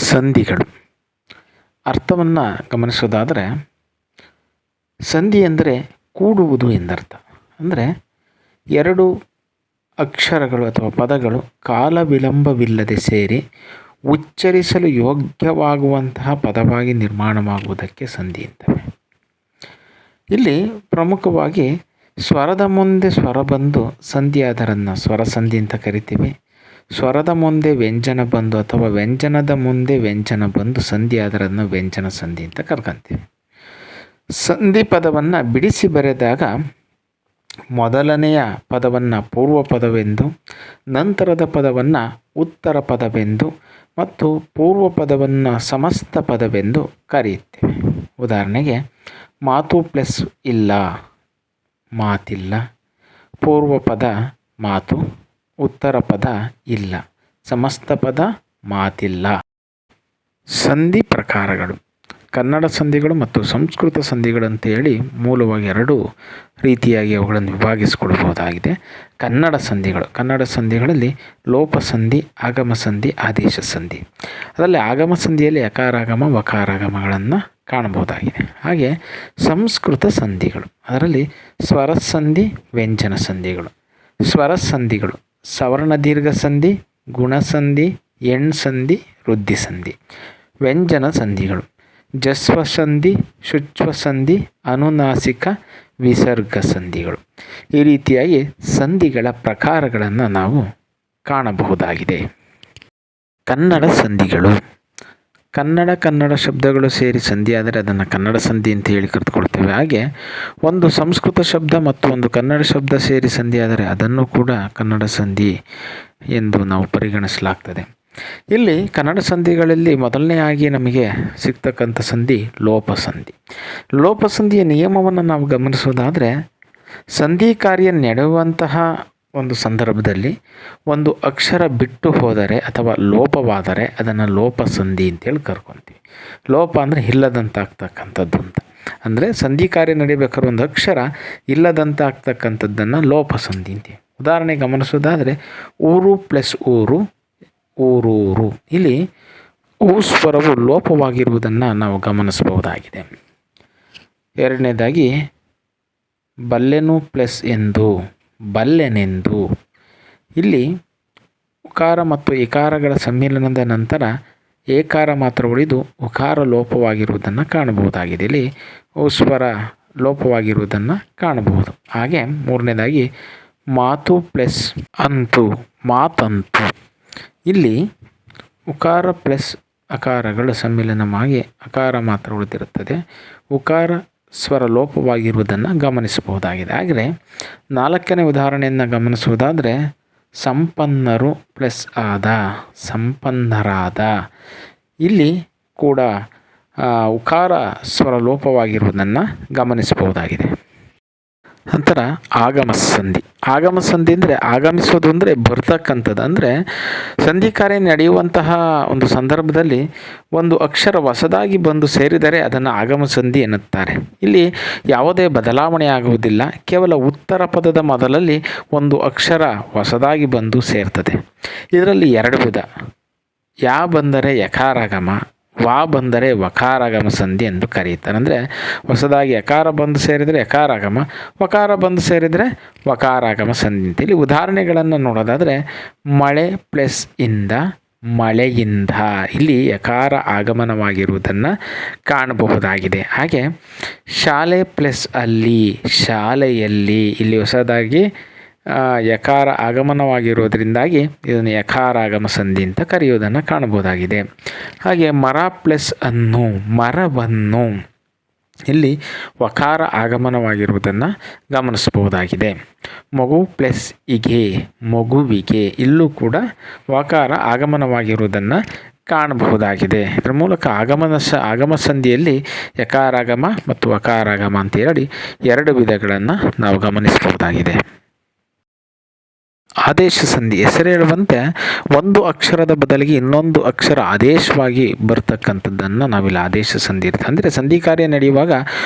ಸಂಧಿಗಳು ಅರ್ಥವನ್ನು ಗಮನಿಸೋದಾದರೆ, ಸಂಧಿ ಎಂದರೆ ಕೂಡುವುದು ಎಂದರ್ಥ. ಅಂದರೆ ಎರಡು ಅಕ್ಷರಗಳು ಅಥವಾ ಪದಗಳು ಕಾಲ ವಿಳಂಬವಿಲ್ಲದೆ ಸೇರಿ ಉಚ್ಚರಿಸಲು ಯೋಗ್ಯವಾಗುವಂತಹ ಪದವಾಗಿ ನಿರ್ಮಾಣವಾಗುವುದಕ್ಕೆ ಸಂಧಿ ಅಂತವೆ. ಇಲ್ಲಿ ಪ್ರಮುಖವಾಗಿ ಸ್ವರದ ಮುಂದೆ ಸ್ವರ ಬಂದು ಸಂಧಿ ಅದರನ್ನು ಸ್ವರ ಸಂಧಿ ಅಂತ ಕರಿತೀವಿ. ಸ್ವರದ ಮುಂದೆ ವ್ಯಂಜನ ಬಂದು ಅಥವಾ ವ್ಯಂಜನದ ಮುಂದೆ ವ್ಯಂಜನ ಬಂದು ಸಂಧಿ ಅದರನ್ನು ವ್ಯಂಜನ ಸಂಧಿ ಅಂತ ಕರ್ಕೊಂತೀವಿ. ಸಂಧಿ ಪದವನ್ನು ಬಿಡಿಸಿ ಬರೆದಾಗ ಮೊದಲನೆಯ ಪದವನ್ನು ಪೂರ್ವ ಪದವೆಂದು, ನಂತರದ ಪದವನ್ನು ಉತ್ತರ ಪದವೆಂದು ಮತ್ತು ಪೂರ್ವ ಪದವನ್ನು ಸಮಸ್ತ ಪದವೆಂದು ಕರೆಯುತ್ತೇವೆ. ಉದಾಹರಣೆಗೆ ಮಾತು ಪ್ಲಸ್ ಇಲ್ಲ, ಮಾತಿಲ್ಲ. ಪೂರ್ವ ಪದ ಮಾತು, ಉತ್ತರ ಪದ ಇಲ್ಲ, ಸಮಸ್ತ ಪದ ಮಾತಿಲ್ಲ. ಸಂಧಿ ಪ್ರಕಾರಗಳು ಕನ್ನಡ ಸಂಧಿಗಳು ಮತ್ತು ಸಂಸ್ಕೃತ ಸಂಧಿಗಳು ಅಂತೇಳಿ ಮೂಲವಾಗಿ ಎರಡು ರೀತಿಯಾಗಿ ಅವುಗಳನ್ನು ವಿಭಾಗಿಸಿಕೊಡಬಹುದಾಗಿದೆ. ಕನ್ನಡ ಸಂಧಿಗಳಲ್ಲಿ ಲೋಪ ಸಂಧಿ, ಆಗಮ ಸಂಧಿ, ಆದೇಶ ಸಂಧಿ. ಅದರಲ್ಲಿ ಆಗಮ ಸಂಧಿಯಲ್ಲಿ ಯಕಾರಾಗಮ ವಕಾರಾಗಮಗಳನ್ನು ಕಾಣಬಹುದಾಗಿದೆ. ಹಾಗೆ ಸಂಸ್ಕೃತ ಸಂಧಿಗಳು ಅದರಲ್ಲಿ ಸ್ವರ ಸಂಧಿ, ವ್ಯಂಜನ ಸಂಧಿಗಳು. ಸ್ವರ ಸಂಧಿಗಳು ಸವರ್ಣ ದೀರ್ಘ ಸಂಧಿ, ಗುಣಸಂಧಿ, ಎಣ್ ಸಂಧಿ, ವೃದ್ಧಿ ಸಂಧಿ. ವ್ಯಂಜನ ಸಂಧಿಗಳು ಜಸ್ವ ಸಂಧಿ, ಶುಚ್ವ ಸಂಧಿ, ಅನುನಾಸಿಕ, ವಿಸರ್ಗ ಸಂಧಿಗಳು. ಈ ರೀತಿಯಾಗಿ ಸಂಧಿಗಳ ಪ್ರಕಾರಗಳನ್ನು ನಾವು ಕಾಣಬಹುದಾಗಿದೆ. ಕನ್ನಡ ಸಂಧಿಗಳು ಕನ್ನಡ ಶಬ್ದಗಳು ಸೇರಿ ಸಂಧಿ ಆದರೆ ಅದನ್ನು ಕನ್ನಡ ಸಂಧಿ ಅಂತ ಹೇಳಿ ಕರೆದುಕೊಳ್ತೇವೆ. ಹಾಗೆ ಒಂದು ಸಂಸ್ಕೃತ ಶಬ್ದ ಮತ್ತು ಒಂದು ಕನ್ನಡ ಶಬ್ದ ಸೇರಿ ಸಂಧಿ ಆದರೆ ಅದನ್ನು ಕೂಡ ಕನ್ನಡ ಸಂಧಿ ಎಂದು ನಾವು ಪರಿಗಣಿಸಲಾಗ್ತದೆ. ಇಲ್ಲಿ ಕನ್ನಡ ಸಂಧಿಗಳಲ್ಲಿ ಮೊದಲನೆಯಾಗಿ ನಮಗೆ ಸಿಗ್ತಕ್ಕಂಥ ಸಂಧಿ ಲೋಪಸಂಧಿ. ಲೋಪಸಂಧಿಯ ನಿಯಮವನ್ನು ನಾವು ಗಮನಿಸೋದಾದರೆ, ಸಂಧಿ ಕಾರ್ಯ ನಡೆಯುವಂತಹ ಒಂದು ಸಂದರ್ಭದಲ್ಲಿ ಒಂದು ಅಕ್ಷರ ಬಿಟ್ಟು ಹೋದರೆ ಅಥವಾ ಲೋಪವಾದರೆ ಅದನ್ನು ಲೋಪಸಂಧಿ ಅಂತೇಳಿ ಕರ್ಕೊತೀವಿ. ಲೋಪ ಅಂದರೆ ಇಲ್ಲದಂತಾಗ್ತಕ್ಕಂಥದ್ದು ಅಂತ. ಅಂದರೆ ಸಂಧಿ ಕಾರ್ಯ ನಡೀಬೇಕಾದ್ರೆ ಒಂದು ಅಕ್ಷರ ಇಲ್ಲದಂತಾಗ್ತಕ್ಕಂಥದ್ದನ್ನು ಲೋಪಸಂಧಿ ಅಂತೀವಿ. ಉದಾಹರಣೆ ಗಮನಿಸೋದಾದರೆ ಊರು ಪ್ಲಸ್ ಊರು, ಊರೂರು. ಇಲ್ಲಿ ಊ ಸ್ವರವು ಲೋಪವಾಗಿರುವುದನ್ನು ನಾವು ಗಮನಿಸಬಹುದಾಗಿದೆ. ಎರಡನೇದಾಗಿ ಬಲ್ಲೆನು ಪ್ಲಸ್ ಎಂದು, ಬಲ್ಲೆನೆಂದು. ಇಲ್ಲಿ ಉಕಾರ ಮತ್ತು ಇಕಾರಗಳ ಸಮ್ಮಿಲನದ ನಂತರ ಏಕಾರ ಮಾತ್ರ ಉಳಿದು ಉಕಾರ ಲೋಪವಾಗಿರುವುದನ್ನು ಕಾಣಬಹುದಾಗಿದೆ. ಇಲ್ಲಿ ಸ್ವರ ಲೋಪವಾಗಿರುವುದನ್ನು ಕಾಣಬಹುದು. ಹಾಗೆ ಮೂರನೇದಾಗಿ ಮಾತು ಪ್ಲಸ್ ಅಂತು, ಮಾತಂತು. ಇಲ್ಲಿ ಉಕಾರ ಪ್ಲಸ್ ಅಕಾರಗಳು ಸಮ್ಮಿಲನವಾಗಿ ಅಕಾರ ಮಾತ್ರ ಉಳಿದಿರುತ್ತದೆ. ಉಕಾರ ಸ್ವರ ಲೋಪವಾಗಿರುವುದನ್ನು ಗಮನಿಸಬಹುದಾಗಿದೆ. ಹಾಗೆ ನಾಲ್ಕನೇ ಉದಾಹರಣೆಯನ್ನು ಗಮನಿಸುವುದಾದರೆ ಸಂಪನ್ನರು ಪ್ಲಸ್ ಆದ, ಸಂಪನ್ನರಾದ. ಇಲ್ಲಿ ಕೂಡ ಉಕಾರ ಸ್ವರ ಲೋಪವಾಗಿರುವುದನ್ನು ಗಮನಿಸಬಹುದಾಗಿದೆ. ನಂತರ ಆಗಮ ಸಂಧಿ. ಆಗಮ ಸಂಧಿ ಅಂದರೆ ಆಗಮಿಸೋದು ಅಂದರೆ ಬರ್ತಕ್ಕಂಥದ್ದು. ಅಂದರೆ ಸಂಧಿ ಕಾರ್ಯ ನಡೆಯುವಂತಹ ಒಂದು ಸಂದರ್ಭದಲ್ಲಿ ಒಂದು ಅಕ್ಷರ ಹೊಸದಾಗಿ ಬಂದು ಸೇರಿದರೆ ಅದನ್ನು ಆಗಮ ಸಂಧಿ ಎನ್ನುತ್ತಾರೆ. ಇಲ್ಲಿ ಯಾವುದೇ ಬದಲಾವಣೆ ಆಗುವುದಿಲ್ಲ. ಕೇವಲ ಉತ್ತರ ಪದದ ಮೊದಲಲ್ಲಿ ಒಂದು ಅಕ್ಷರ ಹೊಸದಾಗಿ ಬಂದು ಸೇರ್ತದೆ. ಇದರಲ್ಲಿ ಎರಡು ವಿಧ. ಯಾ ಬಂದರೆ ಯಕಾರಾಗಮ, ವಾ ಬಂದರೆ ವಕಾರಾಗಮ ಸಂಧಿ ಎಂದು ಕರೆಯುತ್ತಾರೆ. ಅಂದರೆ ಹೊಸದಾಗಿ ಯಕಾರ ಬಂದು ಸೇರಿದರೆ ಯಕಾರಾಗಮ, ವಕಾರ ಬಂದು ಸೇರಿದರೆ ವಕಾರಾಗಮ ಸಂಧಿ ಅಂತ. ಇಲ್ಲಿ ಉದಾಹರಣೆಗಳನ್ನು ನೋಡೋದಾದರೆ ಮಳೆ ಪ್ಲಸ್ ಇಂದ, ಮಳೆಯಿಂದ. ಇಲ್ಲಿ ಯಕಾರ ಆಗಮನವಾಗಿರುವುದನ್ನು ಕಾಣಬಹುದಾಗಿದೆ. ಹಾಗೆ ಶಾಲೆ ಪ್ಲಸ್ ಅಲ್ಲಿ, ಶಾಲೆಯಲ್ಲಿ. ಇಲ್ಲಿ ಹೊಸದಾಗಿ ಯಕಾರ ಆಗಮನವಾಗಿರೋದ್ರಿಂದಾಗಿ ಇದನ್ನು ಯಕಾರಾಗಮ ಸಂಧಿ ಅಂತ ಕರೆಯುವುದನ್ನು ಕಾಣಬಹುದಾಗಿದೆ. ಹಾಗೆ ಮರ ಪ್ಲಸ್ ಅನ್ನು, ಮರವನ್ನು. ಇಲ್ಲಿ ವಕಾರ ಆಗಮನವಾಗಿರುವುದನ್ನು ಗಮನಿಸಬಹುದಾಗಿದೆ. ಮಗು ಪ್ಲಸ್ ಇಗೆ, ಮಗುವಿಗೆ. ಇಲ್ಲೂ ಕೂಡ ವಕಾರ ಆಗಮನವಾಗಿರುವುದನ್ನು ಕಾಣಬಹುದಾಗಿದೆ. ಇದರ ಮೂಲಕ ಆಗಮ ಸಂಧಿಯಲ್ಲಿ ಯಕಾರಾಗಮ ಮತ್ತು ವಕಾರಾಗಮ ಅಂತ ಹೇಳಿ ಎರಡು ವಿಧಗಳನ್ನು ನಾವು ಗಮನಿಸಬಹುದಾಗಿದೆ. ಆದೇಶ ಸಂಧಿ ಹೆಸರು ಹೇಳುವಂತೆ ಒಂದು ಅಕ್ಷರದ ಬದಲಿಗೆ ಇನ್ನೊಂದು ಅಕ್ಷರ ಆದೇಶವಾಗಿ ಬರ್ತಕ್ಕಂಥದ್ದನ್ನು ನಾವಿಲ್ಲಿ ಆದೇಶ ಸಂಧಿ ಇರುತ್ತೆ. ಅಂದರೆ ಸಂಧಿ ಕಾರ್ಯ ನಡೆಯುವಾಗ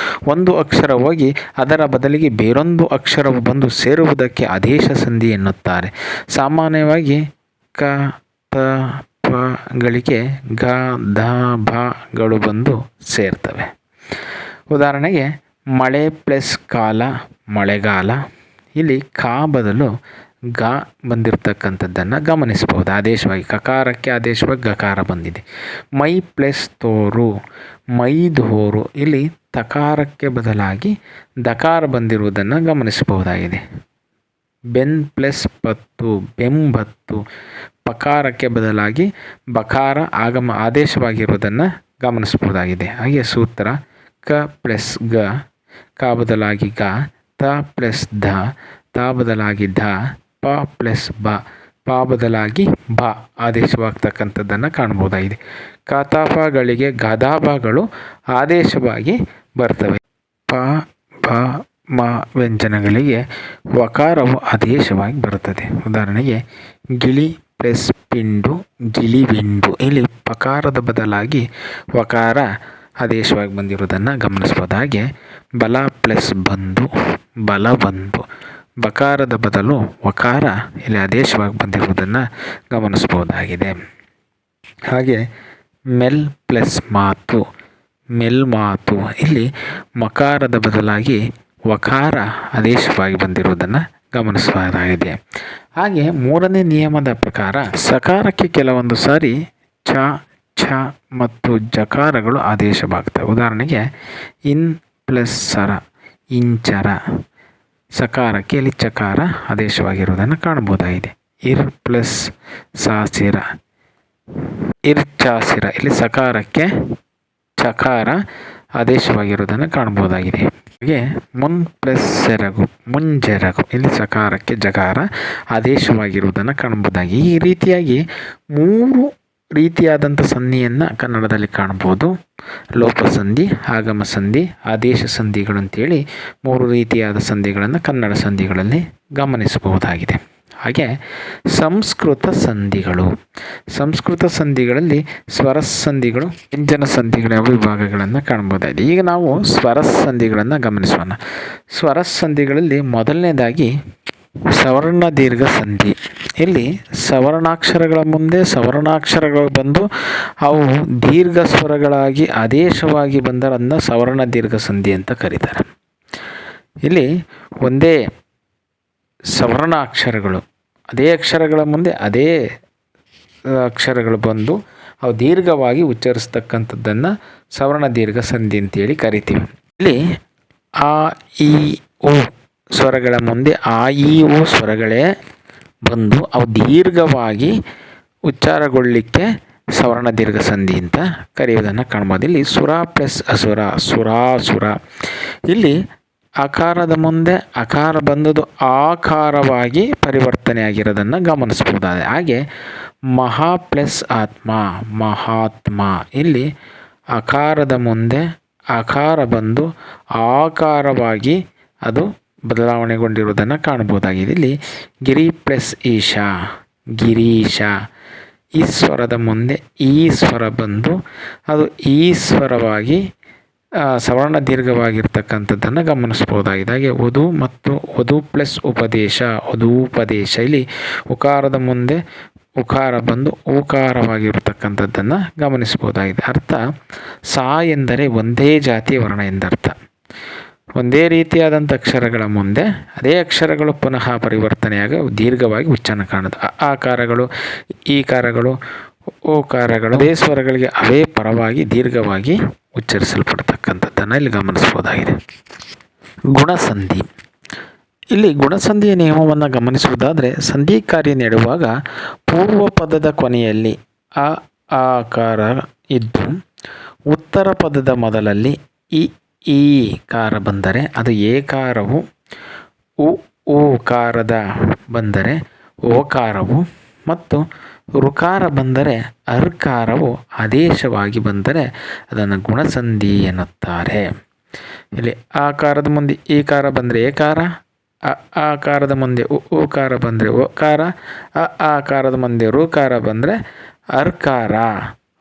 ಒಂದು ಅಕ್ಷರ ಹೋಗಿ ಅದರ ಬದಲಿಗೆ ಬೇರೊಂದು ಅಕ್ಷರವು ಬಂದು ಸೇರುವುದಕ್ಕೆ ಆದೇಶ ಸಂಧಿ ಎನ್ನುತ್ತಾರೆ. ಸಾಮಾನ್ಯವಾಗಿ ಕ, ತ, ಪ, ಗಳಿಗೆ ಗ ಧ ಭಗಳು ಬಂದು ಸೇರ್ತವೆ. ಉದಾಹರಣೆಗೆ ಮಳೆ ಪ್ಲಸ್ ಕಾಲ ಮಳೆಗಾಲ. ಇಲ್ಲಿ ಕಾ ಬದಲು ಗ ಬಂದಿರತಕ್ಕಂಥದ್ದನ್ನು ಗಮನಿಸಬಹುದು. ಆದೇಶವಾಗಿ ಕಕಾರಕ್ಕೆ ಆದೇಶವಾಗಿ ಗಕಾರ ಬಂದಿದೆ. ಮೈ ಪ್ಲಸ್ ತೋರು ಮೈದೋರು. ಇಲ್ಲಿ ತಕಾರಕ್ಕೆ ಬದಲಾಗಿ ದಕಾರ ಬಂದಿರುವುದನ್ನು ಗಮನಿಸಬಹುದಾಗಿದೆ. ಬೆನ್ ಪ್ಲಸ್ ಪತ್ತು ಬೆಂಬತ್ತು. ಪಕಾರಕ್ಕೆ ಬದಲಾಗಿ ಬಕಾರ ಆದೇಶವಾಗಿರುವುದನ್ನು ಗಮನಿಸಬಹುದಾಗಿದೆ. ಹಾಗೆ ಸೂತ್ರ ಕ ಪ್ಲಸ್ ಗ ಕ ಬದಲಾಗಿ ಗ ತ ಪ್ಲಸ್ ಧ ತ ಬದಲಾಗಿ ಧ ಪ ಪ್ಲಸ್ ಬ ಪ ಬದಲಾಗಿ ಬ ಆದೇಶವಾಗ್ತಕ್ಕಂಥದ್ದನ್ನು ಕಾಣಬಹುದಾಗಿದೆ. ಕತಾಪಗಳಿಗೆ ಗದಾಭಗಳು ಆದೇಶವಾಗಿ ಬರ್ತವೆ. ಪ ಬ ಮ ವ್ಯಂಜನಗಳಿಗೆ ವಕಾರವು ಆದೇಶವಾಗಿ ಬರುತ್ತದೆ. ಉದಾಹರಣೆಗೆ ಗಿಳಿ ಪ್ಲಸ್ ಪಿಂಡು ಗಿಳಿಬಿಂಡು. ಇಲ್ಲಿ ಪಕಾರದ ಬದಲಾಗಿ ವಕಾರ ಆದೇಶವಾಗಿ ಬಂದಿರುವುದನ್ನು ಗಮನಿಸ್ಬೋದು. ಹಾಗೆ ಬಲ ಪ್ಲಸ್ ಬಂದು ಬಲಬಂದು. ಬಕಾರದ ಬದಲು ವಕಾರ ಇಲ್ಲಿ ಆದೇಶವಾಗಿ ಬಂದಿರುವುದನ್ನು ಗಮನಿಸಬಹುದಾಗಿದೆ. ಹಾಗೆ ಮೆಲ್ ಪ್ಲಸ್ ಮಾತು ಮೆಲ್ಮಾತು. ಇಲ್ಲಿ ಮಕಾರದ ಬದಲಾಗಿ ವಕಾರ ಆದೇಶವಾಗಿ ಬಂದಿರುವುದನ್ನು ಗಮನಿಸಬಹುದಾಗಿದೆ. ಹಾಗೆ ಮೂರನೇ ನಿಯಮದ ಪ್ರಕಾರ ಸಕಾರಕ್ಕೆ ಕೆಲವೊಂದು ಸಾರಿ ಚ ಛ ಮತ್ತು ಜಕಾರಗಳು ಆದೇಶವಾಗ್ತವೆ. ಉದಾಹರಣೆಗೆ ಇನ್ ಪ್ಲಸ್ ಸರ ಇಂಚರ. ಸಕಾರಕ್ಕೆ ಇಲ್ಲಿ ಚಕಾರ ಆದೇಶವಾಗಿರುವುದನ್ನು ಕಾಣಬಹುದಾಗಿದೆ. ಇರ್ ಪ್ಲಸ್ ಸಾಸಿರ ಇರ್ಚಾಸಿರ. ಇಲ್ಲಿ ಸಕಾರಕ್ಕೆ ಚಕಾರ ಆದೇಶವಾಗಿರುವುದನ್ನು ಕಾಣಬಹುದಾಗಿದೆ. ಹಾಗೆ ಮುನ್ ಪ್ಲಸ್ ಸೆರಗು ಮುಂಜೆರಗು. ಇಲ್ಲಿ ಸಕಾರಕ್ಕೆ ಜಕಾರ ಆದೇಶವಾಗಿರುವುದನ್ನು ಕಾಣಬಹುದಾಗಿದೆ. ಈ ರೀತಿಯಾಗಿ ಮೂರು ರೀತಿಯಾದಂಥ ಸಂಧಿಯನ್ನು ಕನ್ನಡದಲ್ಲಿ ಕಾಣ್ಬೋದು. ಲೋಪಸಂಧಿ, ಆಗಮ ಸಂಧಿ, ಆದೇಶ ಸಂಧಿಗಳು ಅಂತೇಳಿ ಮೂರು ರೀತಿಯಾದ ಸಂಧಿಗಳನ್ನು ಕನ್ನಡ ಸಂಧಿಗಳಲ್ಲಿ ಗಮನಿಸಬಹುದಾಗಿದೆ. ಹಾಗೆ ಸಂಸ್ಕೃತ ಸಂಧಿಗಳು. ಸಂಸ್ಕೃತ ಸಂಧಿಗಳಲ್ಲಿ ಸ್ವರ ಸಂಧಿಗಳು, ವ್ಯಂಜನ ಸಂಧಿಗಳ ವಿಭಾಗಗಳನ್ನು ಕಾಣಬಹುದಾಗಿದೆ. ಈಗ ನಾವು ಸ್ವರ ಸಂಧಿಗಳನ್ನು ಗಮನಿಸೋಣ. ಸ್ವರ ಸಂಧಿಗಳಲ್ಲಿ ಮೊದಲನೇದಾಗಿ ಸವರ್ಣ ದೀರ್ಘ ಸಂಧಿ. ಇಲ್ಲಿ ಸವರ್ಣಾಕ್ಷರಗಳ ಮುಂದೆ ಸವರ್ಣಾಕ್ಷರಗಳು ಬಂದು ಅವು ದೀರ್ಘ ಸ್ವರಗಳಾಗಿ ಆದೇಶವಾಗಿ ಬಂದರನ್ನು ಸವರ್ಣ ದೀರ್ಘ ಸಂಧಿ ಅಂತ ಕರೀತಾರೆ. ಇಲ್ಲಿ ಒಂದೇ ಸವರ್ಣ ಅಕ್ಷರಗಳು ಅದೇ ಅಕ್ಷರಗಳ ಮುಂದೆ ಅದೇ ಅಕ್ಷರಗಳು ಬಂದು ಅವು ದೀರ್ಘವಾಗಿ ಉಚ್ಚರಿಸ್ತಕ್ಕಂಥದ್ದನ್ನು ಸವರ್ಣ ದೀರ್ಘ ಸಂಧಿ ಅಂತೇಳಿ ಕರಿತೀವಿ. ಇಲ್ಲಿ ಆ ಇ ಉ ಸ್ವರಗಳ ಮುಂದೆ ಆ ಇ ಉ ಸ್ವರಗಳೇ ಬಂದು ಅವು ದೀರ್ಘವಾಗಿ ಉಚ್ಚಾರಗೊಳ್ಳಲಿಕ್ಕೆ ಸವರ್ಣ ದೀರ್ಘ ಸಂಧಿ ಅಂತ ಕರೆಯುವುದನ್ನು ಕಾಣ್ಬೋದು. ಇಲ್ಲಿ ಸುರ ಪ್ಲಸ್ ಅಸುರ ಸುರಾಸುರ. ಇಲ್ಲಿ ಅಕಾರದ ಮುಂದೆ ಅಕಾರ ಬಂದದ್ದು ಆಕಾರವಾಗಿ ಪರಿವರ್ತನೆಯಾಗಿರೋದನ್ನು ಗಮನಿಸಬಹುದಾಗಿದೆ. ಹಾಗೆ ಮಹಾ ಪ್ಲಸ್ ಆತ್ಮ ಮಹಾತ್ಮ. ಇಲ್ಲಿ ಅಕಾರದ ಮುಂದೆ ಅಕಾರ ಬಂದು ಆಕಾರವಾಗಿ ಅದು ಬದಲಾವಣೆಗೊಂಡಿರುವುದನ್ನು ಕಾಣಬಹುದಾಗಿದೆ. ಇಲ್ಲಿ ಗಿರಿ ಪ್ಲಸ್ ಈಶಾ ಗಿರೀಶ. ಈ ಸ್ವರದ ಮುಂದೆ ಈ ಸ್ವರ ಬಂದು ಅದು ಈ ಸ್ವರವಾಗಿ ಸವರ್ಣ ದೀರ್ಘವಾಗಿರ್ತಕ್ಕಂಥದ್ದನ್ನು ಗಮನಿಸಬಹುದಾಗಿದೆ. ಹಾಗೆ ವಧು ಮತ್ತು ವಧು ಪ್ಲಸ್ ಉಪದೇಶ ವಧೂಪದೇಶ. ಇಲ್ಲಿ ಉಕಾರದ ಮುಂದೆ ಉಕಾರ ಬಂದು ಓಕಾರವಾಗಿರ್ತಕ್ಕಂಥದ್ದನ್ನು ಗಮನಿಸಬಹುದಾಗಿದೆ. ಅರ್ಥ ಸಾ ಎಂದರೆ ಒಂದೇ ಜಾತಿಯ ವರ್ಣ ಎಂದರ್ಥ. ಒಂದೇ ರೀತಿಯಾದಂಥ ಅಕ್ಷರಗಳ ಮುಂದೆ ಅದೇ ಅಕ್ಷರಗಳು ಪುನಃ ಪರಿವರ್ತನೆಯಾಗಿ ದೀರ್ಘವಾಗಿ ಉಚ್ಚಾರಣೆ ಕಾಣುತ್ತೆ. ಆಕಾರಗಳು ಈಕಾರಗಳು ಓಕಾರಗಳು ಅದೇ ಸ್ವರಗಳಿಗೆ ಅವೇ ಪರವಾಗಿ ದೀರ್ಘವಾಗಿ ಉಚ್ಚರಿಸಲ್ಪಡ್ತಕ್ಕಂಥದ್ದನ್ನು ಇಲ್ಲಿ ಗಮನಿಸಬಹುದಾಗಿದೆ. ಗುಣಸಂಧಿ. ಇಲ್ಲಿ ಗುಣಸಂಧಿಯ ನಿಯಮವನ್ನು ಗಮನಿಸುವುದಾದರೆ ಸಂಧಿ ಕಾರ್ಯ ನೀಡುವಾಗ ಪೂರ್ವ ಪದದ ಕೊನೆಯಲ್ಲಿ ಅ ಆಕಾರ ಇದ್ದು ಉತ್ತರ ಪದದ ಮೊದಲಲ್ಲಿ ಈ ಕಾರ ಬಂದರೆ ಅದು ಏಕಾರವು, ಉಕಾರದ ಬಂದರೆ ಓಕಾರವು ಮತ್ತು ಋಕಾರ ಬಂದರೆ ಅರ್ಕಾರವು ಆದೇಶವಾಗಿ ಬಂದರೆ ಅದನ್ನು ಗುಣಸಂಧಿ ಎನ್ನುತ್ತಾರೆ. ಇಲ್ಲಿ ಆಕಾರದ ಮುಂದೆ ಈಕಾರ ಬಂದರೆ ಏಕಾರ, ಆಕಾರದ ಮುಂದೆ ಉಕಾರ ಬಂದರೆ ಓಕಾರ, ಆಕಾರದ ಮುಂದೆ ಋಕಾರ ಬಂದರೆ ಅರ್ಕಾರ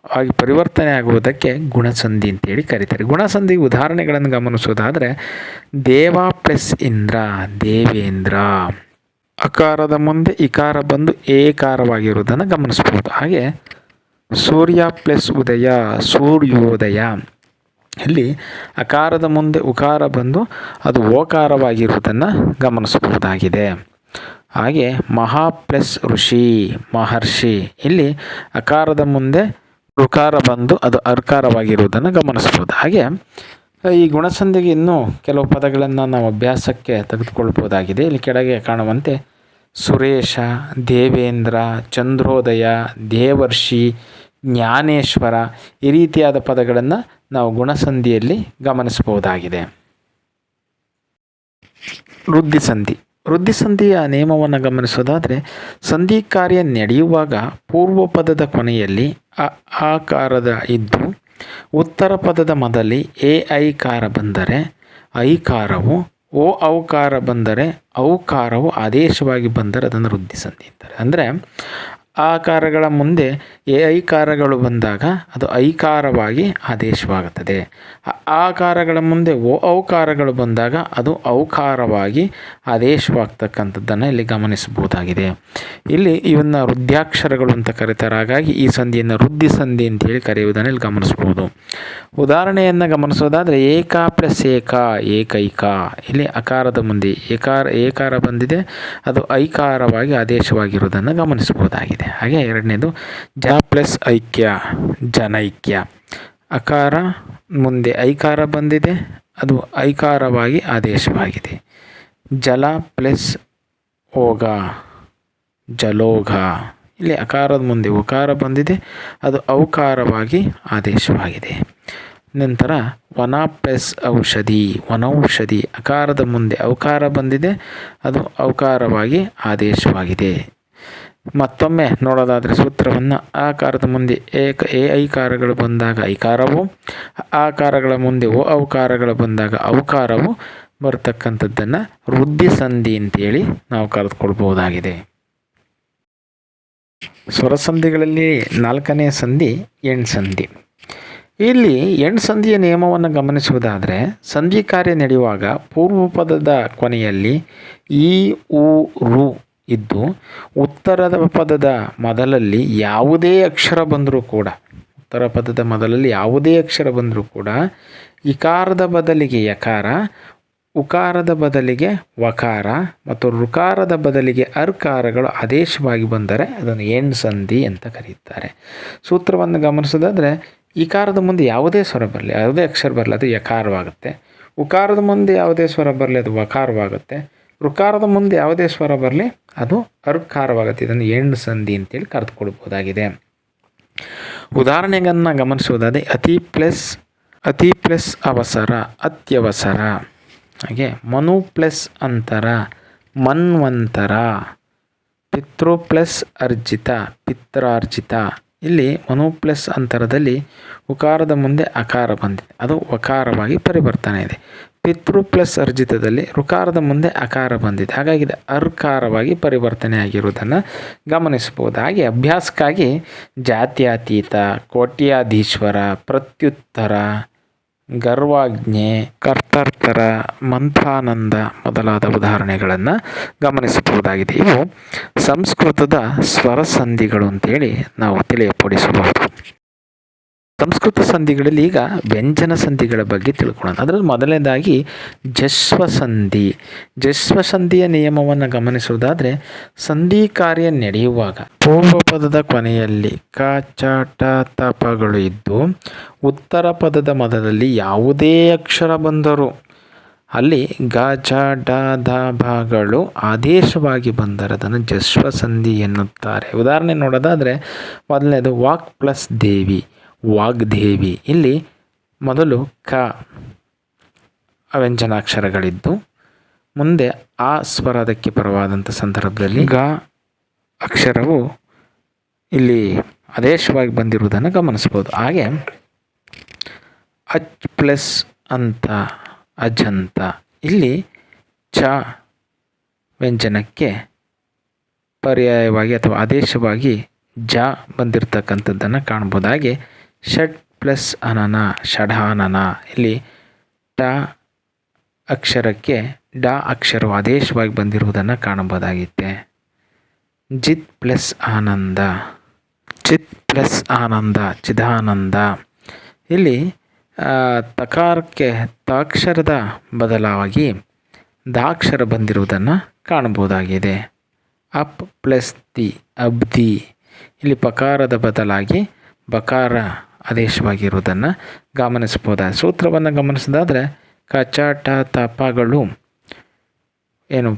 ಆಗಿ ಪರಿವರ್ತನೆ ಆಗುವುದಕ್ಕೆ ಗುಣಸಂಧಿ ಅಂತೇಳಿ ಕರೀತಾರೆ. ಗುಣಸಂಧಿ ಉದಾಹರಣೆಗಳನ್ನು ಗಮನಿಸೋದಾದರೆ ದೇವ ಪ್ಲಸ್ ಇಂದ್ರ ದೇವೇಂದ್ರ. ಅಕಾರದ ಮುಂದೆ ಇಕಾರ ಬಂದು ಏಕಾರವಾಗಿರುವುದನ್ನು ಗಮನಿಸಬಹುದು. ಹಾಗೆ ಸೂರ್ಯ ಪ್ಲಸ್ ಉದಯ ಸೂರ್ಯೋದಯ. ಇಲ್ಲಿ ಅಕಾರದ ಮುಂದೆ ಉಕಾರ ಬಂದು ಅದು ಓಕಾರವಾಗಿರುವುದನ್ನು ಗಮನಿಸಬಹುದಾಗಿದೆ. ಹಾಗೆ ಮಹಾ ಪ್ಲಸ್ ಋಷಿ ಮಹರ್ಷಿ. ಇಲ್ಲಿ ಅಕಾರದ ಮುಂದೆ ಋಕಾರ ಬಂದು ಅದು ಅರ್ಕಾರವಾಗಿರುವುದನ್ನು ಗಮನಿಸ್ಬೋದು. ಹಾಗೆ ಈ ಗುಣಸಂಧಿಗೆ ಇನ್ನೂ ಕೆಲವು ಪದಗಳನ್ನು ನಾವು ಅಭ್ಯಾಸಕ್ಕೆ ತೆಗೆದುಕೊಳ್ಬೋದಾಗಿದೆ. ಇಲ್ಲಿ ಕೆಳಗೆ ಕಾಣುವಂತೆ ಸುರೇಶ, ದೇವೇಂದ್ರ, ಚಂದ್ರೋದಯ, ದೇವರ್ಷಿ, ಜ್ಞಾನೇಶ್ವರ ಈ ರೀತಿಯಾದ ಪದಗಳನ್ನು ನಾವು ಗುಣಸಂಧಿಯಲ್ಲಿ ಗಮನಿಸಬಹುದಾಗಿದೆ. ವೃದ್ಧಿಸಂಧಿ. ವೃದ್ಧಿಸಂಧಿಯ ನಿಯಮವನ್ನು ಗಮನಿಸೋದಾದರೆ ಸಂಧಿ ಕಾರ್ಯ ನಡೆಯುವಾಗ ಪೂರ್ವ ಪದದ ಕೊನೆಯಲ್ಲಿ ಆಕಾರದ ಇದ್ದು ಉತ್ತರ ಪದದ ಮೊದಲಿ ಐಕಾರ ಬಂದರೆ ಐಕಾರವು ಔಕಾರ ಬಂದರೆ ಔಕಾರವು ಆದೇಶವಾಗಿ ಬಂದರೆ ಅದನ್ನು ವೃದ್ಧಿಸಂಧಿ ಅಂತಾರೆ. ಅಂದರೆ ಆಕಾರಗಳ ಮುಂದೆ ಐಕಾರಗಳು ಬಂದಾಗ ಅದು ಐಕಾರವಾಗಿ ಆದೇಶವಾಗುತ್ತದೆ. ಆಕಾರಗಳ ಮುಂದೆ ಔಕಾರಗಳು ಬಂದಾಗ ಅದು ಔಕಾರವಾಗಿ ಆದೇಶವಾಗ್ತಕ್ಕಂಥದ್ದನ್ನು ಇಲ್ಲಿ ಗಮನಿಸಬಹುದಾಗಿದೆ. ಇಲ್ಲಿ ಇವನ್ನ ವೃದ್ಧಾಕ್ಷರಗಳು ಅಂತ ಕರೀತಾರೆ. ಹಾಗಾಗಿ ಈ ಸಂಧಿಯನ್ನು ವೃದ್ಧಿ ಸಂಧಿ ಅಂತೇಳಿ ಕರೆಯುವುದನ್ನು ಇಲ್ಲಿ ಗಮನಿಸ್ಬೋದು. ಉದಾಹರಣೆಯನ್ನು ಗಮನಿಸೋದಾದರೆ ಏಕ ಪ್ಲಸ್ ಏಕೈಕ. ಇಲ್ಲಿ ಅಕಾರದ ಮುಂದೆ ಏಕಾರ ಬಂದಿದೆ, ಅದು ಐಕಾರವಾಗಿ ಆದೇಶವಾಗಿರುವುದನ್ನು ಗಮನಿಸಬಹುದಾಗಿದೆ. ಹಾಗೆ ಎರಡನೇದು ಜ ಪ್ಲಸ್ ಐಕ್ಯ ಜನೈಕ್ಯ. ಅಕಾರ ಮುಂದೆ ಐಕಾರ ಬಂದಿದೆ, ಅದು ಐಕಾರವಾಗಿ ಆದೇಶವಾಗಿದೆ. ಜಲ ಪ್ಲಸ್ ಓಗ ಜಲೋಘ. ಇಲ್ಲಿ ಅಕಾರದ ಮುಂದೆ ಉಕಾರ ಬಂದಿದೆ, ಅದು ಔಕಾರವಾಗಿ ಆದೇಶವಾಗಿದೆ. ನಂತರ ವನ ಪ್ಲಸ್ ಔಷಧಿ ವನೌಷಧಿ. ಅಕಾರದ ಮುಂದೆ ಔಕಾರ ಬಂದಿದೆ, ಅದು ಔಕಾರವಾಗಿ ಆದೇಶವಾಗಿದೆ. ಮತ್ತೊಮ್ಮೆ ನೋಡೋದಾದರೆ ಸೂತ್ರವನ್ನು ಆಕಾರದ ಮುಂದೆ ಐಕಾರಗಳು ಬಂದಾಗ ಐಕಾರವು, ಆಕಾರಗಳ ಮುಂದೆ ಔಕಾರಗಳು ಬಂದಾಗ ಔಕಾರವು ಬರ್ತಕ್ಕಂಥದ್ದನ್ನು ವೃದ್ಧಿ ಸಂಧಿ ಅಂತೇಳಿ ನಾವು ಕರೆದುಕೊಳ್ಬಹುದಾಗಿದೆ. ಸ್ವರಸಂಧಿಗಳಲ್ಲಿ ನಾಲ್ಕನೇ ಸಂಧಿ ಎಣ್ಸಂಧಿ. ಇಲ್ಲಿ ಎಣ್ಸಂಧಿಯ ನಿಯಮವನ್ನು ಗಮನಿಸುವುದಾದರೆ ಸಂಧಿ ಕಾರ್ಯ ನಡೆಯುವಾಗ ಪೂರ್ವ ಪದದ ಕೊನೆಯಲ್ಲಿ ಈ ಉ ರು ಇದ್ದು ಉತ್ತರದ ಪದದ ಮೊದಲಲ್ಲಿ ಯಾವುದೇ ಅಕ್ಷರ ಬಂದರೂ ಕೂಡ ಇಕಾರದ ಬದಲಿಗೆ ಯಕಾರ, ಉಕಾರದ ಬದಲಿಗೆ ವಕಾರ ಮತ್ತು ಋಕಾರದ ಬದಲಿಗೆ ಅರ್ಕಾರಗಳು ಆದೇಶವಾಗಿ ಬಂದರೆ ಅದನ್ನು ಎಣ್ಸಂಧಿ ಅಂತ ಕರೆಯುತ್ತಾರೆ. ಸೂತ್ರವನ್ನು ಗಮನಿಸೋದಾದರೆ ಇಕಾರದ ಮುಂದೆ ಯಾವುದೇ ಸ್ವರ ಬರಲಿ, ಯಾವುದೇ ಅಕ್ಷರ ಬರಲಿ, ಅದು ಯಕಾರವಾಗುತ್ತೆ. ಉಕಾರದ ಮುಂದೆ ಯಾವುದೇ ಸ್ವರ ಬರಲಿ, ಅದು ವಕಾರವಾಗುತ್ತೆ. ಋಕಾರದ ಮುಂದೆ ಯಾವುದೇ ಸ್ವರ ಬರಲಿ, ಅದು ಅರ್ಕಾರವಾಗುತ್ತೆ. ಇದನ್ನು ಎಣ್ಸಂಧಿ ಅಂತೇಳಿ ಕರೆದುಕೊಳ್ಬೋದಾಗಿದೆ. ಉದಾಹರಣೆಗಳನ್ನು ಗಮನಿಸುವುದಾದರೆ ಅತಿ ಪ್ಲಸ್ ಅವಸರ ಅತ್ಯವಸರ. ಹಾಗೆ ಮನು ಪ್ಲಸ್ ಅಂತರ ಮನ್ವಂತರ. ಪಿತೃ ಪ್ಲಸ್ ಅರ್ಜಿತ ಪಿತ್ರಾರ್ಜಿತ. ಇಲ್ಲಿ ಮನು ಪ್ಲಸ್ ಅಂತರದಲ್ಲಿ ಉಕಾರದ ಮುಂದೆ ಅಕಾರ ಬಂದಿದೆ, ಅದು ವಕಾರವಾಗಿ ಪರಿವರ್ತನೆ ಇದೆ. ಪಿತೃ ಪ್ಲಸ್ ಅರ್ಜಿತದಲ್ಲಿ ಋಕಾರದ ಮುಂದೆ ಅಕಾರ ಬಂದಿದೆ, ಹಾಗಾಗಿ ಇದು ಅರ್ಕಾರವಾಗಿ ಪರಿವರ್ತನೆ ಆಗಿರುವುದನ್ನು ಗಮನಿಸಬಹುದು. ಹಾಗೆ ಅಭ್ಯಾಸಕ್ಕಾಗಿ ಜಾತ್ಯತೀತ, ಕೋಟ್ಯಾಧೀಶ್ವರ, ಪ್ರತ್ಯುತ್ತರ, ಗರ್ವಾಜ್ಞೆ, ಕರ್ತರ್ತರ, ಮಂಥಾನಂದ ಮೊದಲಾದ ಉದಾಹರಣೆಗಳನ್ನು ಗಮನಿಸಬಹುದಾಗಿದೆ. ಇವು ಸಂಸ್ಕೃತದ ಸ್ವರ ಸಂಧಿಗಳು ಅಂತೇಳಿ ನಾವು ತಿಳಿಯಪಡಿಸಬಹುದು. ಸಂಸ್ಕೃತ ಸಂಧಿಗಳಲ್ಲಿ ಈಗ ವ್ಯಂಜನ ಸಂಧಿಗಳ ಬಗ್ಗೆ ತಿಳ್ಕೊಳ್ಳೋಣ. ಅದರಲ್ಲಿ ಮೊದಲನೇದಾಗಿ ಜಸ್ವ ಸಂಧಿ. ಜಸ್ವ ಸಂಧಿಯ ನಿಯಮವನ್ನು ಗಮನಿಸುವುದಾದರೆ ಸಂಧಿ ಕಾರ್ಯ ನಡೆಯುವಾಗ ಪೂರ್ವ ಪದದ ಕೊನೆಯಲ್ಲಿ ಕ ಚ ಟ ತ ಪಗಳು ಇದ್ದು ಉತ್ತರ ಪದದ ಮೊದಲಲ್ಲಿ ಯಾವುದೇ ಅಕ್ಷರ ಬಂದರೂ ಅಲ್ಲಿ ಗ ಚ ಡ ಧ ಭಗಳು ಆದೇಶವಾಗಿ ಬಂದರೆ ಅದನ್ನು ಜಸ್ವ ಸಂಧಿ ಎನ್ನುತ್ತಾರೆ. ಉದಾಹರಣೆ ನೋಡೋದಾದರೆ ಮೊದಲನೇದು ವಾಕ್ ಪ್ಲಸ್ ದೇವಿ ವಾಗ್ದೇವಿ. ಇಲ್ಲಿ ಮೊದಲು ಕ ಅವ್ಯಂಜನಾಕ್ಷರಗಳಿದ್ದು ಮುಂದೆ ಆ ಸ್ವರ ಅದಕ್ಕೆ ಪರವಾದಂಥ ಸಂದರ್ಭದಲ್ಲಿ ಗ ಅಕ್ಷರವು ಇಲ್ಲಿ ಆದೇಶವಾಗಿ ಬಂದಿರುವುದನ್ನು ಗಮನಿಸ್ಬೋದು. ಹಾಗೆ ಅಚ್ ಪ್ಲಸ್ ಅಂತ ಅಜಂತ. ಇಲ್ಲಿ ಚ ವ್ಯಂಜನಕ್ಕೆ ಪರ್ಯಾಯವಾಗಿ ಅಥವಾ ಆದೇಶವಾಗಿ ಜ ಬಂದಿರತಕ್ಕಂಥದ್ದನ್ನು ಕಾಣ್ಬೋದು. ಹಾಗೆ ಷಟ್ ಪ್ಲಸ್ ಅನನ ಷಢಾನನ. ಇಲ್ಲಿ ಟ ಅಕ್ಷರಕ್ಕೆ ಡ ಅಕ್ಷರವು ಆದೇಶವಾಗಿ ಬಂದಿರುವುದನ್ನು ಕಾಣಬಹುದಾಗಿದೆ. ಜಿತ್ ಪ್ಲಸ್ ಆನಂದ ಚಿತ್ ಪ್ಲಸ್ ಆನಂದ, ಚಿದಾನಂದ. ಇಲ್ಲಿ ತಕಾರಕ್ಕೆ ತಾಕ್ಷರದ ಬದಲಾಗಿ ದಾಕ್ಷರ ಬಂದಿರುವುದನ್ನು ಕಾಣಬಹುದಾಗಿದೆ. ಅಪ್ ಪ್ಲಸ್ ದಿ, ಅಬ್ದಿ. ಇಲ್ಲಿ ಪಕಾರದ ಬದಲಾಗಿ ಬಕಾರ ಆದೇಶವಾಗಿರುವುದನ್ನು ಗಮನಿಸಬಹುದಾಗಿದೆ. ಸೂತ್ರವನ್ನು ಗಮನಿಸೋದಾದರೆ ಕಚಾಟ ತಪಗಳು ಏನು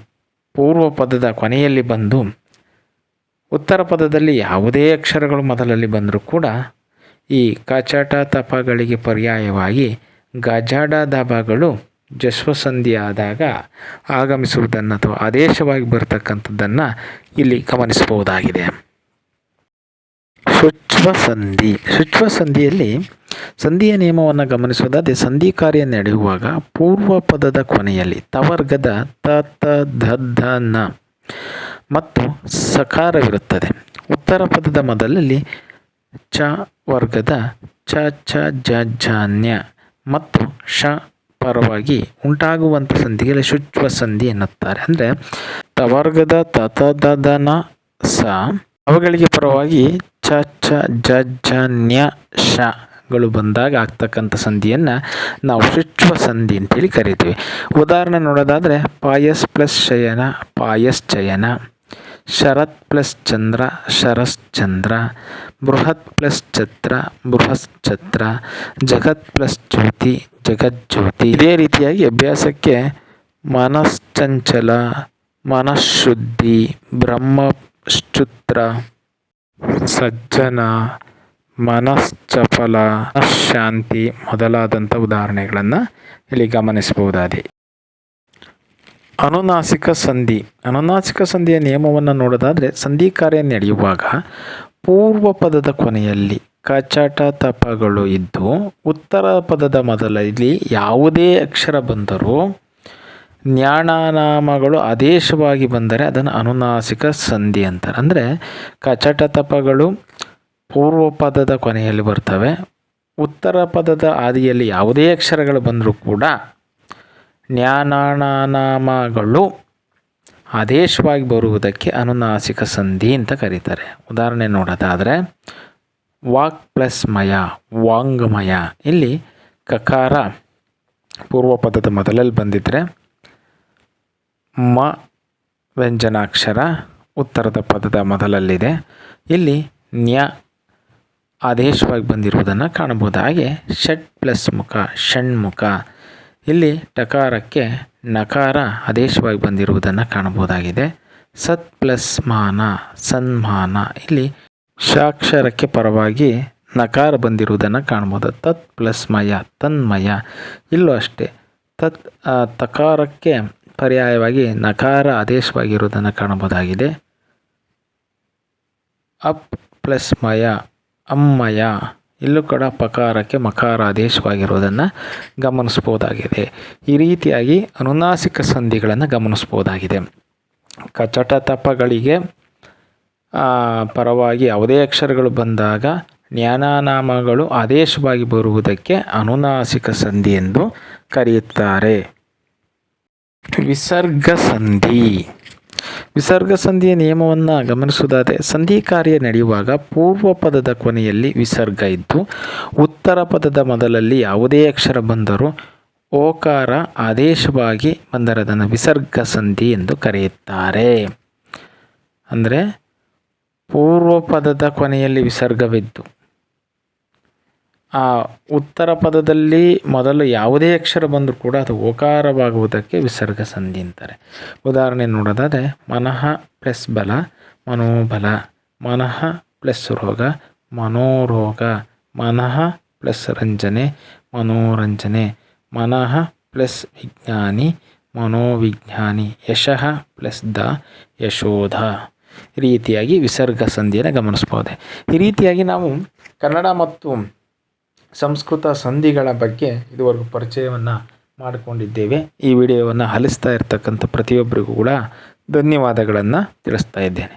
ಪೂರ್ವ ಪದದ ಕೊನೆಯಲ್ಲಿ ಬಂದು ಉತ್ತರ ಪದದಲ್ಲಿ ಯಾವುದೇ ಅಕ್ಷರಗಳು ಮೊದಲಲ್ಲಿ ಬಂದರೂ ಕೂಡ ಈ ಕಚಾಟ ತಪಗಳಿಗೆ ಪರ್ಯಾಯವಾಗಿ ಗಜಾಡ ದಬಗಳು ಜಸ್ವಸಂಧಿ ಆದಾಗ ಆಗಮಿಸುವುದನ್ನು ಅಥವಾ ಆದೇಶವಾಗಿ ಬರತಕ್ಕಂಥದ್ದನ್ನು ಇಲ್ಲಿ ಗಮನಿಸಬಹುದಾಗಿದೆ. ಶುಚ್ವಸಂಧಿ. ಶುಚ್ವಸಂಧಿಯಲ್ಲಿ ಸಂಧಿಯ ನಿಯಮವನ್ನು ಗಮನಿಸುವುದಾದರೆ ಸಂಧಿ ಕಾರ್ಯ ನಡೆಯುವಾಗ ಪೂರ್ವ ಪದದ ಕೊನೆಯಲ್ಲಿ ತವರ್ಗದ ತ ತ ಧ ಧ ನ ಮತ್ತು ಸಕಾರವಿರುತ್ತದೆ. ಉತ್ತರ ಪದದ ಮೊದಲಲ್ಲಿ ಚ ವರ್ಗದ ಚ ಛ ಜ ಝಾನ್ಯ ಮತ್ತು ಶ ಪರವಾಗಿ ಉಂಟಾಗುವಂಥ ಸಂಧಿಗೆ ಶುಚ್ವ ಸಂಧಿ ಎನ್ನುತ್ತಾರೆ. ಅಂದರೆ ತವರ್ಗದ ತ ತ ದ ದ ನ ಸ ಅವುಗಳಿಗೆ ಪರವಾಗಿ ಚ ಛ ಜ ಝ ನ್ಯ ಶಗಳು ಬಂದಾಗ ಆಗ್ತಕ್ಕಂಥ ಸಂಧಿಯನ್ನು ನಾವು ಶುಚ್ವ ಸಂಧಿ ಅಂತೇಳಿ ಕರಿತೀವಿ. ಉದಾಹರಣೆ ನೋಡೋದಾದರೆ ಪಾಯಸ್ ಪ್ಲಸ್ ಶಯನ, ಪಾಯಶ್ಚಯನ. ಶರತ್ ಪ್ಲಸ್ ಚಂದ್ರ, ಶರಶ್ಚಂದ್ರ. ಬೃಹತ್ ಪ್ಲಸ್ ಛತ್ರ, ಬೃಹಶ್ಚತ್ರ. ಜಗತ್ ಪ್ಲಸ್ ಜ್ಯೋತಿ, ಜಗಜ್ಯೋತಿ. ಇದೇ ರೀತಿಯಾಗಿ ಅಭ್ಯಾಸಕ್ಕೆ ಮನಶ್ಚಂಚಲ, ಮನಃಶುದ್ಧಿ, ಬ್ರಹ್ಮಶ್ಚುತ್ರ, ಸಜ್ಜನ, ಮನಶ್ಚಪಲ, ಮನಃಶಾಂತಿ ಮೊದಲಾದಂಥ ಉದಾಹರಣೆಗಳನ್ನು ಇಲ್ಲಿ ಗಮನಿಸಬಹುದಾಗಿದೆ. ಅನುನಾಸಿಕ ಸಂಧಿ. ಅನುನಾಸಿಕ ಸಂಧಿಯ ನಿಯಮವನ್ನು ನೋಡೋದಾದರೆ ಸಂಧಿ ಕಾರ್ಯ ನಡೆಯುವಾಗ ಪೂರ್ವ ಪದದ ಕೊನೆಯಲ್ಲಿ ಕಚಾಟ ತಪಗಳು ಇದ್ದು ಉತ್ತರ ಪದದ ಮೊದಲಲ್ಲಿ ಯಾವುದೇ ಅಕ್ಷರ ಬಂದರೂ ಜ್ಞಾನಾನಾಮಗಳು ಆದೇಶವಾಗಿ ಬಂದರೆ ಅದನ್ನು ಅನುನಾಸಿಕ ಸಂಧಿ ಅಂತಾರೆ. ಅಂದರೆ ಕಚಾಟ ತಪಗಳು ಪೂರ್ವ ಪದದ ಕೊನೆಯಲ್ಲಿ ಬರ್ತವೆ. ಉತ್ತರ ಪದದ ಆದಿಯಲ್ಲಿ ಯಾವುದೇ ಅಕ್ಷರಗಳು ಬಂದರೂ ಕೂಡ ಜ್ಞಾನಾನಾಮಗಳು ಆದೇಶವಾಗಿ ಬರುವುದಕ್ಕೆ ಅನುನಾಸಿಕ ಸಂಧಿ ಅಂತ ಕರೀತಾರೆ. ಉದಾಹರಣೆ ನೋಡೋದಾದರೆ ವಾಕ್ ಪ್ಲಸ್ ಮಯ, ವಾಂಗ್ಮಯ. ಇಲ್ಲಿ ಕಕಾರ ಪೂರ್ವ ಪದದ ಮೊದಲಲ್ಲಿ ಬಂದಿದ್ದರೆ ಮ ವ್ಯಂಜನಾಕ್ಷರ ಉತ್ತರದ ಪದದ ಮೊದಲಲ್ಲಿದೆ. ಇಲ್ಲಿ ನ್ಯ ಆದೇಶವಾಗಿ ಬಂದಿರುವುದನ್ನು ಕಾಣಬಹುದು. ಹಾಗೆ ಷಟ್ ಪ್ಲಸ್ ಮುಖ, ಷಣ್ಮುಖ. ಇಲ್ಲಿ ಟಕಾರಕ್ಕೆ ನಕಾರ ಆದೇಶವಾಗಿ ಬಂದಿರುವುದನ್ನು ಕಾಣಬಹುದಾಗಿದೆ. ಸತ್ ಪ್ಲಸ್ ಮಾನ, ಸನ್ಮಾನ. ಇಲ್ಲಿ ಶಾಕ್ಷರಕ್ಕೆ ಪರವಾಗಿ ನಕಾರ ಬಂದಿರುವುದನ್ನು ಕಾಣ್ಬೋದು. ತತ್ ಪ್ಲಸ್ ಮಯ, ತನ್ಮಯ. ಇಲ್ಲೂ ಅಷ್ಟೇ ತಕಾರಕ್ಕೆ ಪರ್ಯಾಯವಾಗಿ ನಕಾರ ಆದೇಶವಾಗಿರುವುದನ್ನು ಕಾಣಬಹುದಾಗಿದೆ. ಅಪ್ ಪ್ಲಸ್ ಮಯ, ಅಮ್ಮಯ. ಇಲ್ಲೂ ಕೂಡ ಪಕಾರಕ್ಕೆ ಮಕಾರ ಆದೇಶವಾಗಿರುವುದನ್ನು ಗಮನಿಸ್ಬೋದಾಗಿದೆ. ಈ ರೀತಿಯಾಗಿ ಅನುನಾಸಿಕ ಸಂಧಿಗಳನ್ನು ಗಮನಿಸ್ಬೋದಾಗಿದೆ. ಕಚಟ ತಪಗಳಿಗೆ ಪರವಾಗಿ ಯಾವುದೇ ಅಕ್ಷರಗಳು ಬಂದಾಗ ಜ್ಞಾನಾನಾಮಗಳು ಆದೇಶವಾಗಿ ಬರುವುದಕ್ಕೆ ಅನುನಾಸಿಕ ಸಂಧಿ ಎಂದು ಕರೆಯುತ್ತಾರೆ. ವಿಸರ್ಗ ಸಂಧಿ. ವಿಸರ್ಗ ಸಂಧಿಯ ನಿಯಮವನ್ನು ಗಮನಿಸುವುದಾದರೆ ಸಂಧಿ ಕಾರ್ಯ ನಡೆಯುವಾಗ ಪೂರ್ವ ಪದದ ಕೊನೆಯಲ್ಲಿ ವಿಸರ್ಗ ಇದ್ದು ಉತ್ತರ ಪದದ ಮೊದಲಲ್ಲಿ ಯಾವುದೇ ಅಕ್ಷರ ಬಂದರೂ ಓಕಾರ ಆದೇಶವಾಗಿ ಬಂದರೆ ಅದನ್ನು ವಿಸರ್ಗ ಸಂಧಿ ಎಂದು ಕರೆಯುತ್ತಾರೆ. ಅಂದರೆ ಪೂರ್ವ ಪದದ ಕೊನೆಯಲ್ಲಿ ವಿಸರ್ಗವಿದ್ದು ಆ ಉತ್ತರ ಪದದಲ್ಲಿ ಮೊದಲು ಯಾವುದೇ ಅಕ್ಷರ ಬಂದರೂ ಕೂಡ ಅದು ಓಕಾರವಾಗುವುದಕ್ಕೆ ವಿಸರ್ಗ ಸಂಧಿ ಅಂತಾರೆ. ಉದಾಹರಣೆ ನೋಡೋದಾದರೆ ಮನಃ ಪ್ಲಸ್ ಬಲ, ಮನೋಬಲ. ಮನಃ ಪ್ಲಸ್ ರೋಗ, ಮನೋರೋಗ. ಮನಃ ಪ್ಲಸ್ ರಂಜನೆ, ಮನೋರಂಜನೆ. ಮನಃ ಪ್ಲಸ್ ವಿಜ್ಞಾನಿ, ಮನೋವಿಜ್ಞಾನಿ. ಯಶಃ ಪ್ಲಸ್ ದ, ಯಶೋಧ. ಈ ರೀತಿಯಾಗಿ ವಿಸರ್ಗ ಸಂಧಿಯನ್ನು ಗಮನಿಸ್ಬೋದು. ಈ ರೀತಿಯಾಗಿ ನಾವು ಕನ್ನಡ ಮತ್ತು ಸಂಸ್ಕೃತ ಸಂಧಿಗಳ ಬಗ್ಗೆ ಇದುವರೆಗೂ ಪರಿಚಯವನ್ನು ಮಾಡಿಕೊಂಡಿದ್ದೇವೆ. ಈ ವಿಡಿಯೋವನ್ನು ಆಲಿಸ್ತಾ ಇರತಕ್ಕಂಥ ಪ್ರತಿಯೊಬ್ಬರಿಗೂ ಕೂಡ ಧನ್ಯವಾದಗಳನ್ನು ತಿಳಿಸ್ತಾ ಇದ್ದೇನೆ.